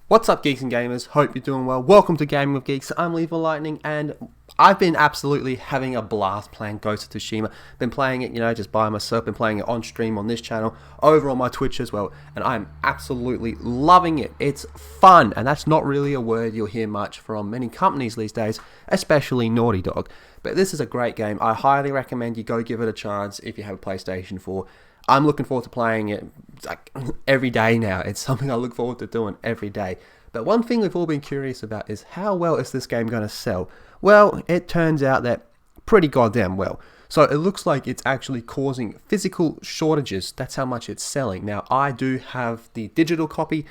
What's up, geeks and gamers? Hope you're doing well. Welcome to Gaming with Geeks. I'm Lever Lightning, and I've been absolutely having a blast playing Ghost of Tsushima. Been playing it, just by myself. Been playing it on stream on this channel, over on my Twitch as well, and I'm absolutely loving it. It's fun, and that's not really a word you'll hear much from many companies these days, especially Naughty Dog. But this is a great game. I highly recommend you go give it a chance if you have a PlayStation 4. I'm looking forward to playing it like every day now. It's something I look forward to doing every day. But one thing we've all been curious about is how well is this game going to sell? Well, it turns out that pretty goddamn well. So it looks like it's actually causing physical shortages. That's how much it's selling. Now, I do have the digital copy,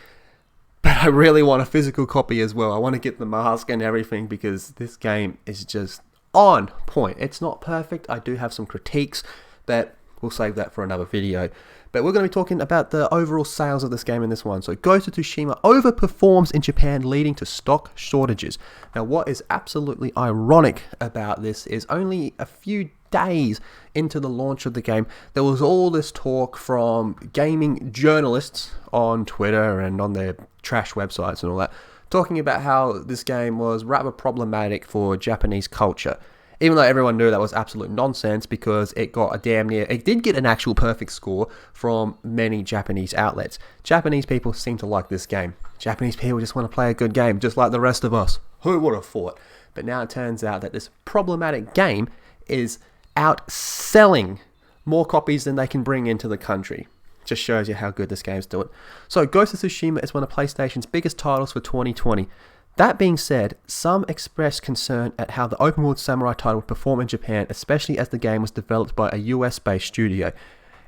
but I really want a physical copy as well. I want to get the mask and everything because this game is just on point. It's not perfect. I do have some critiques, but we'll save that for another video. But we're going to be talking about the overall sales of this game in this one. So Ghost of Tsushima overperforms in Japan, leading to stock shortages. Now, what is absolutely ironic about this is only a few days into the launch of the game, there was all this talk from gaming journalists on Twitter and on their trash websites and all that, talking about how this game was rather problematic for Japanese culture. Even though everyone knew that was absolute nonsense because it got it did get an actual perfect score from many Japanese outlets. Japanese people seem to like this game. Japanese people just want to play a good game, just like the rest of us. Who would have thought? But now it turns out that this problematic game is outselling more copies than they can bring into the country. Just shows you how good this game's doing. So Ghost of Tsushima is one of PlayStation's biggest titles for 2020. That being said, some expressed concern at how the open world samurai title would perform in Japan, especially as the game was developed by a US-based studio.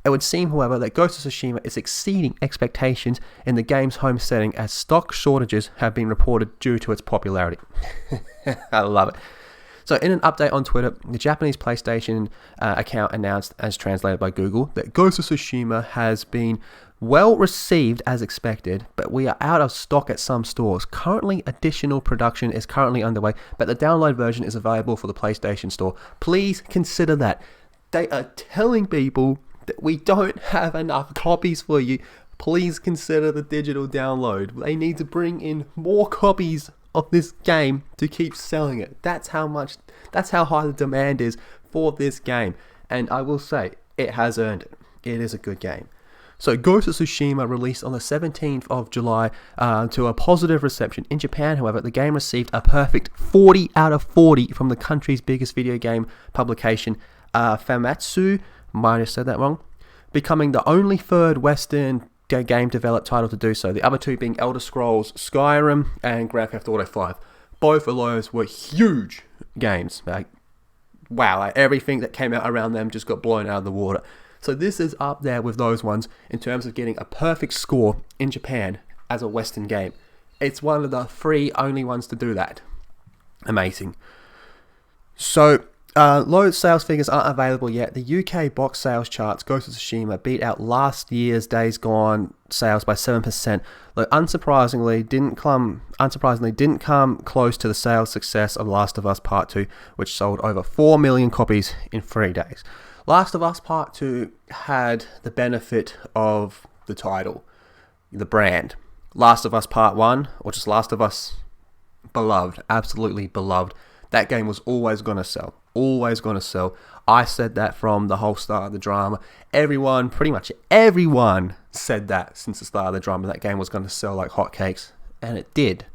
It would seem, however, that Ghost of Tsushima is exceeding expectations in the game's home setting as stock shortages have been reported due to its popularity. I love it. So in an update on Twitter, the Japanese PlayStation account announced, as translated by Google, that Ghost of Tsushima has been well received as expected, but we are out of stock at some stores. Currently, additional production is currently underway, but the download version is available for the PlayStation Store. Please consider that. They are telling people that we don't have enough copies for you. Please consider the digital download. They need to bring in more copies of this game to keep selling it. That's how high the demand is for this game. And I will say, it has earned it. It is a good game. So Ghost of Tsushima released on the 17th of July to a positive reception. In Japan, however, the game received a perfect 40 out of 40 from the country's biggest video game publication, Famitsu, might have said that wrong, becoming the only third Western game developed title to do so. The other two being Elder Scrolls Skyrim and Grand Theft Auto 5. Both of those were huge games. Everything that came out around them just got blown out of the water. So this is up there with those ones in terms of getting a perfect score in Japan as a Western game. It's one of the three only ones to do that. Amazing. So, low sales figures aren't available yet. The UK box sales charts, Ghost of Tsushima, beat out last year's Days Gone sales by 7%, though unsurprisingly didn't come close to the sales success of Last of Us Part 2, which sold over 4 million copies in 3 days. Last of Us Part 2 had the benefit of the title, the brand. Last of Us Part 1, or just Last of Us beloved, absolutely beloved. That game was always going to sell. Always going to sell. I said that from the whole start of the drama. Pretty much everyone said that since the start of the drama. That game was going to sell like hotcakes, and it did.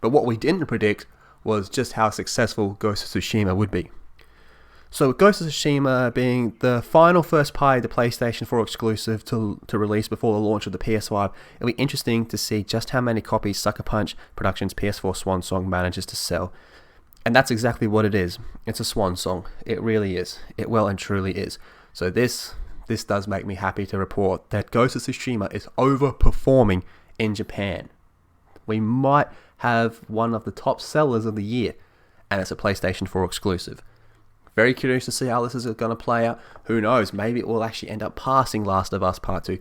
But what we didn't predict was just how successful Ghost of Tsushima would be. So Ghost of Tsushima being the final first party to PlayStation 4 exclusive to release before the launch of the PS5, it'll be interesting to see just how many copies Sucker Punch Productions' PS4 Swan Song manages to sell. And that's exactly what it is. It's a swan song. It really is. It well and truly is. So this does make me happy to report that Ghost of Tsushima is overperforming in Japan. We might have one of the top sellers of the year, and it's a PlayStation 4 exclusive. Very curious to see how this is going to play out. Who knows? Maybe it will actually end up passing Last of Us Part 2.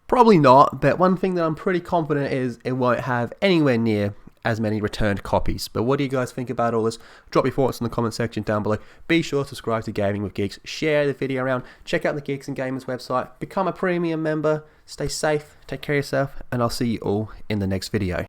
Probably not, but one thing that I'm pretty confident is it won't have anywhere near as many returned copies. But what do you guys think about all this? Drop your thoughts in the comment section down below. Be sure to subscribe to Gaming with Geeks, share the video around, check out the Geeks and Gamers website, become a premium member, stay safe, take care of yourself, and I'll see you all in the next video.